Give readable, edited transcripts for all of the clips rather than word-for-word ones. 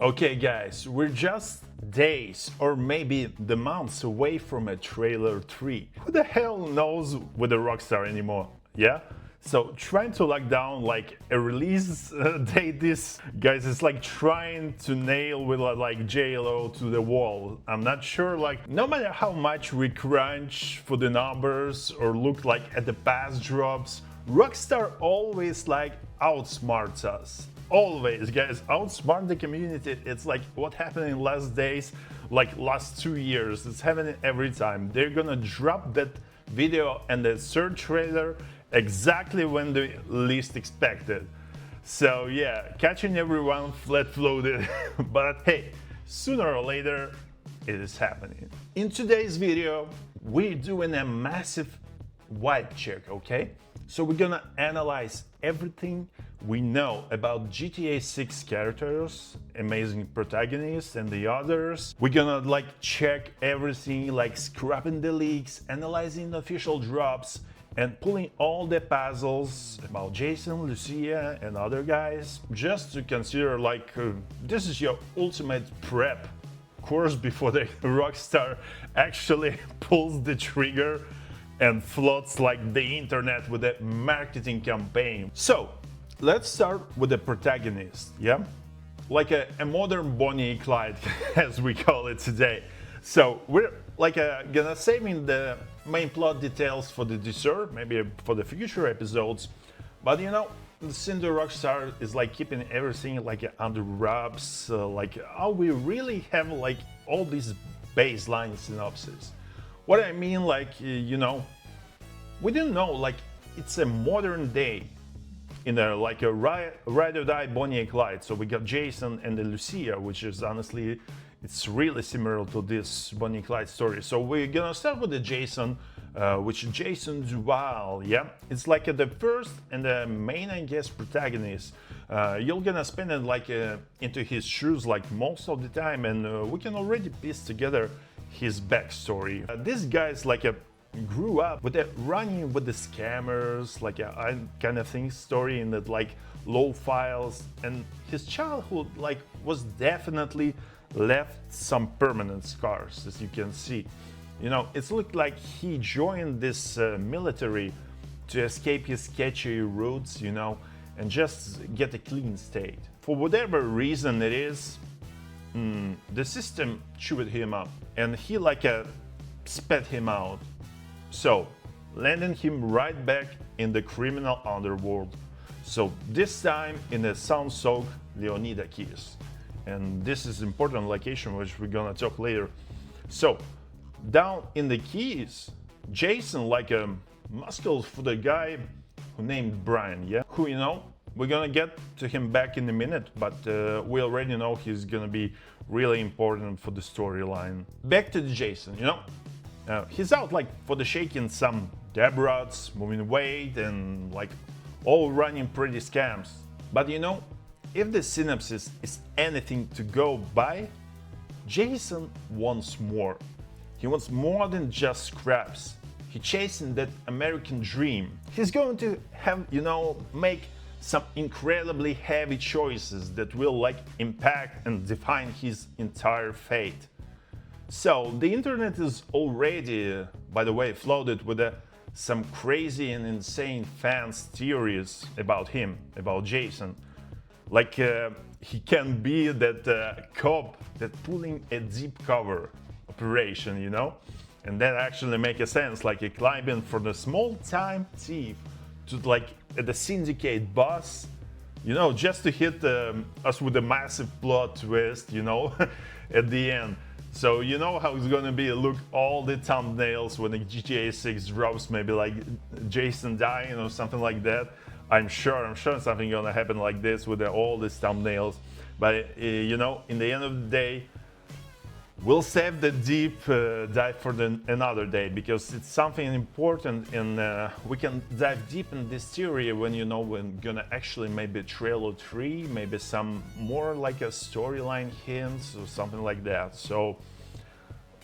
Okay guys, we're just days or maybe the months away from a trailer 3. Who the hell knows with a Rockstar anymore, yeah? So trying to lock down like a release date, this guys is like trying to nail with like JLO to the wall. I'm not sure, like no matter how much we crunch for the numbers or look like at the past drops, Rockstar always like outsmarts us. Always, guys, outsmart the community. It's like what happened in last days, like last 2 years. It's happening every time. They're gonna drop that video and the third trailer exactly when they least expected. So yeah, catching everyone flat-footed. But hey, sooner or later, it is happening. In today's video, we're doing a massive vibe check, okay? So we're gonna analyze everything we know about GTA 6 characters, amazing protagonists and the others. We're gonna like check everything, like scrapping the leaks, analyzing the official drops, and pulling all the puzzles about Jason, Lucia and other guys, just to consider like this is your ultimate prep course before the Rockstar actually pulls the trigger and floods like the internet with a marketing campaign. So let's start with the protagonist, yeah? Like a modern Bonnie and Clyde, as we call it today. So we're like gonna saving the main plot details for the dessert, maybe for the future episodes. But you know, since the Rockstar is like keeping everything like under wraps, like how we really have like all these baseline synopses. What I mean, like, you know, we didn't know, like, it's a modern day in a like a ride or die Bonnie and Clyde. So we got Jason and the Lucia, which is honestly, it's really similar to this Bonnie and Clyde story. So we're gonna start with the Jason, which is Jason Duval, yeah? It's like the first and the main, I guess, protagonist. You're gonna spend it like into his shoes like most of the time, and we can already piece together his backstory. This guy's like grew up with running with the scammers, like a kind of thing story in that like low files, and his childhood like was definitely left some permanent scars, as you can see. You know, it's looked like he joined this military to escape his sketchy roots, you know, and just get a clean state. For whatever reason it is, the system chewed him up and he like spat him out. So, landing him right back in the criminal underworld. So this time in the sound-soaked Leonida Keys. And this is important location which we're gonna talk later. So, down in the Keys, Jason like a muscle for the guy who named Brian, yeah? Who, you know, we're gonna get to him back in a minute, but we already know he's gonna be really important for the storyline. Back to the Jason, you know? He's out like for the shaking some dab rods, moving weight, and like all running pretty scams. But you know, if the synopsis is anything to go by, Jason wants more. He wants more than just scraps. He's chasing that American dream. He's going to have, you know, make some incredibly heavy choices that will like impact and define his entire fate. So the internet is already, by the way, flooded with some crazy and insane fans' theories about him, about Jason. Like he can be that cop that pulling a deep cover operation, you know? And that actually make a sense, like a climbing from the small-time thief to like the syndicate boss, you know, just to hit us with a massive plot twist, you know, at the end. So you know how it's gonna be, look all the thumbnails when the GTA 6 drops, maybe like Jason dying or something like that. I'm sure something gonna happen like this with all these thumbnails. But you know, in the end of the day, we'll save the deep dive for another day, because it's something important, and we can dive deep in this theory when, you know, we're gonna actually maybe trailer 3, maybe some more like a storyline hints or something like that. So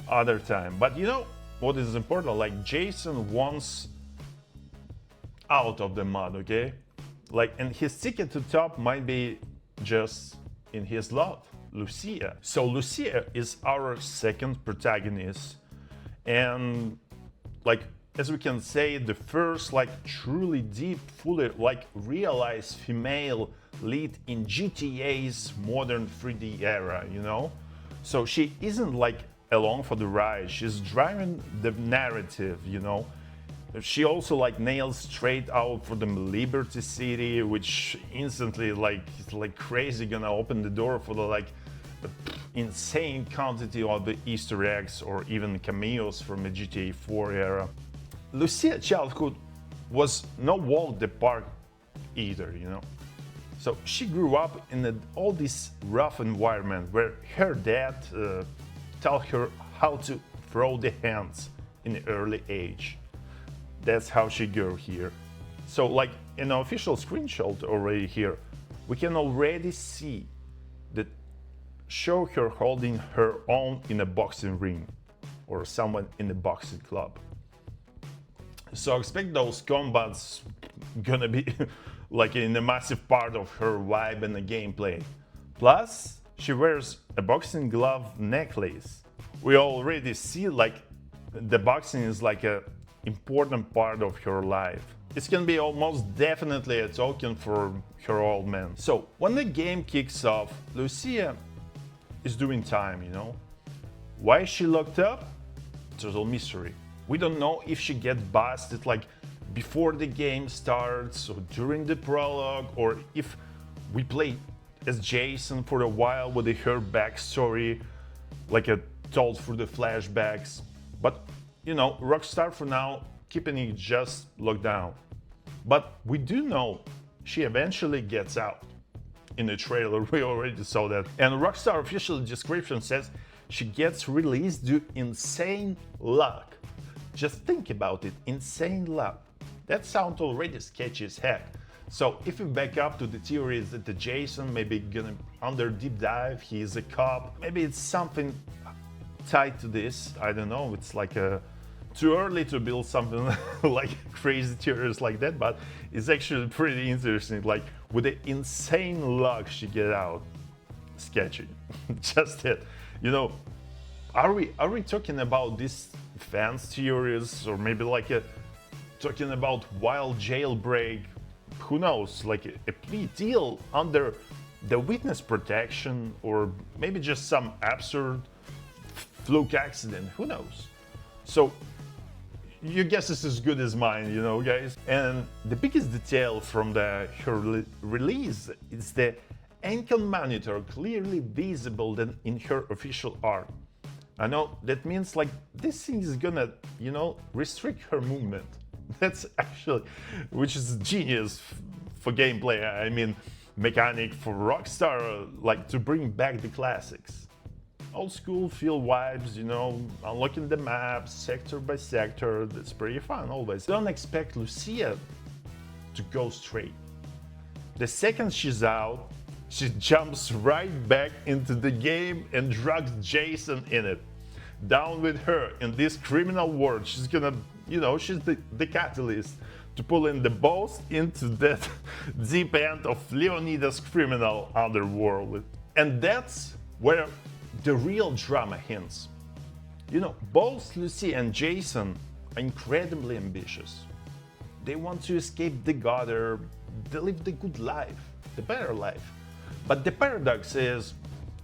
other time. But you know what is important, like Jason wants out of the mud, okay? Like, and his ticket to top might be just in his love. Lucia. So Lucia is our second protagonist, and like as we can say, the first like truly deep, fully like realized female lead in GTA's modern 3D era, you know? So she isn't like along for the ride, she's driving the narrative, you know? She also like nails straight out for the Liberty City, which instantly like crazy gonna open the door for the like insane quantity of the Easter eggs or even cameos from the GTA 4 era. Lucia's childhood was no walk the park either, you know. So she grew up in all this rough environment where her dad taught her how to throw the hands in the early age. That's how she grew here. So like in an official screenshot already here, we can already see that show her holding her own in a boxing ring or someone in a boxing club. So expect those combats gonna be like in a massive part of her vibe and the gameplay. Plus, she wears a boxing glove necklace. We already see like the boxing is like a important part of her life. It's gonna be almost definitely a token for her old man. So when the game kicks off, Lucia is doing time, you know. Why is she locked up? Total mystery. We don't know if she gets busted like before the game starts or during the prologue, or if we play as Jason for a while with her backstory, like a told through the flashbacks. But you know, Rockstar for now keeping it just locked down. But we do know she eventually gets out. In the trailer, we already saw that. And Rockstar official description says she gets released due insane luck. Just think about it, insane luck. That sounds already sketchy as heck. So if we back up to the theories that the Jason maybe gonna under deep dive, he is a cop, maybe it's something tied to this, I don't know, it's like too early to build something like crazy theories like that, but it's actually pretty interesting, like with the insane luck she get out. Sketchy, just it. You know, are we talking about these fans theories, or maybe like talking about wild jailbreak, who knows, like a plea deal under the witness protection, or maybe just some absurd fluke accident, who knows. So your guess is as good as mine, you know, guys. And the biggest detail from her release is the ankle monitor clearly visible than in her official art. I know that means like this thing is gonna, you know, restrict her movement. That's actually, which is genius for gameplay. I mean, mechanic for Rockstar, like to bring back the classics. Old school feel vibes, you know, unlocking the maps sector by sector. That's pretty fun always. Don't expect Lucia to go straight. The second she's out, she jumps right back into the game and drags Jason in it. Down with her in this criminal world. She's gonna, you know, she's the catalyst to pull in the boss into that deep end of Leonida's criminal underworld. And that's where the real drama hints. You know, both Lucy and Jason are incredibly ambitious. They want to escape the gutter, they live the good life, the better life. But the paradox is,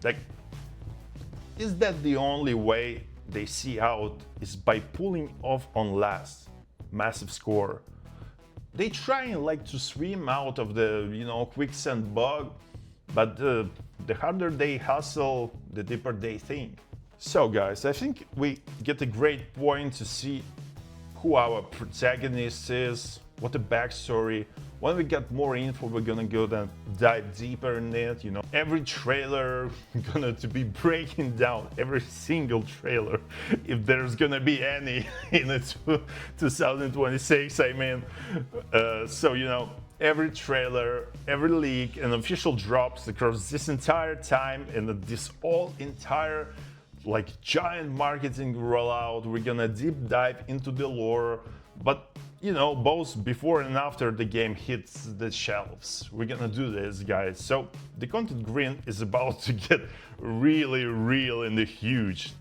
like, is that the only way they see out is by pulling off on last massive score? They try like to swim out of the, you know, quicksand bog, but the harder they hustle, the deeper they think. So guys, I think we get a great point to see who our protagonist is, what the backstory. When we get more info, we're gonna go and dive deeper in it, you know. Every trailer gonna to be breaking down, every single trailer, if there's gonna be any in it 2026, I mean. So, you know, every trailer, every leak and official drops across this entire time and this all entire like giant marketing rollout. We're gonna deep dive into the lore, but you know, both before and after the game hits the shelves. We're gonna do this, guys. So the content green is about to get really and huge.